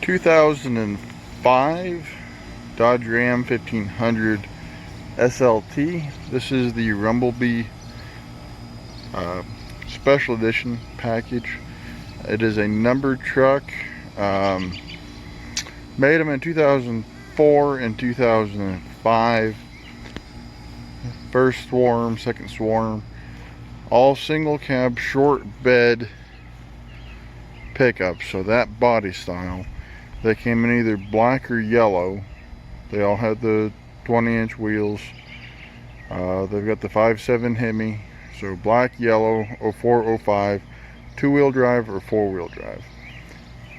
2005 Dodge Ram 1500 SLT. This is the Rumblebee Special Edition package. It is a numbered truck. Made them in 2004 and 2005. First swarm, second swarm. All single cab, short bed pickups. So that body style. They came in either black or yellow. They all had the 20-inch wheels. They've got the 5.7 Hemi. So black, yellow, 04, 05, two-wheel drive or four-wheel drive.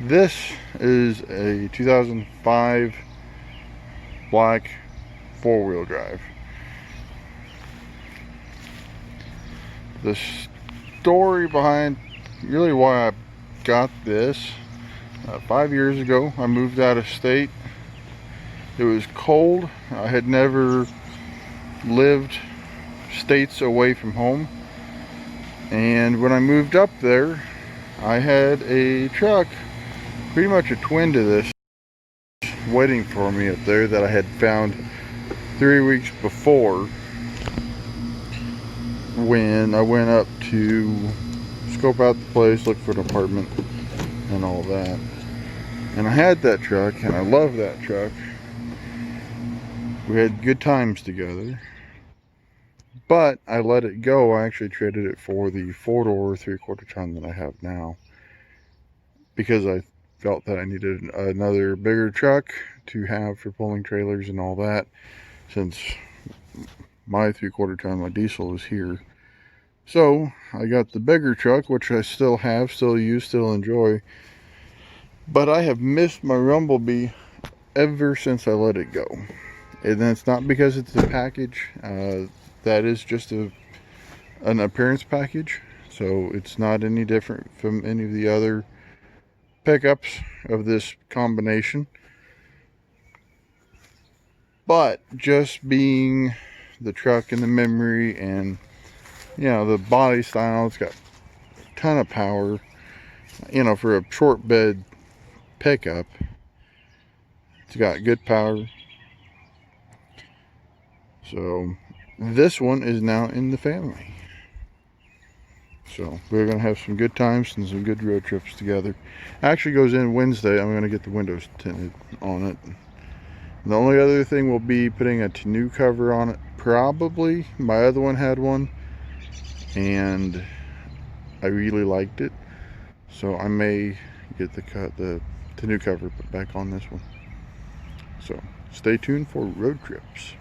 This is a 2005 black four-wheel drive. The story behind really why I got this, 5 years ago I moved out of state. It was cold. I had never lived states away from home, and when I moved up there I had a truck, pretty much a twin to this, waiting for me up there that I had found 3 weeks before when I went up to scope out the place, look for an apartment and all that. And I had that truck and I love that truck. We had good times together, but I let it go. I actually traded it for the 4-door 3/4 ton that I have now, because I felt that I needed another bigger truck to have for pulling trailers and all that, since my 3/4 ton, my diesel, is here. So I got the bigger truck, which I still have, still use, still enjoy, but I have missed my Rumblebee ever since I let it go. And it's not because it's a package. That is just an appearance package, so it's not any different from any of the other pickups of this combination. But just being the truck and the memory, and you know, the body style, it's got a ton of power, you know, for a short bed pickup. It's got good power. So this one is now in the family. So we're going to have some good times and some good road trips together. Actually goes in Wednesday. I'm going to get the windows tinted on it. The only other thing will be putting a tonneau cover on it, probably. My other one had one and I really liked it, so I may get the tonneau cover put back on this one. So stay tuned for road trips.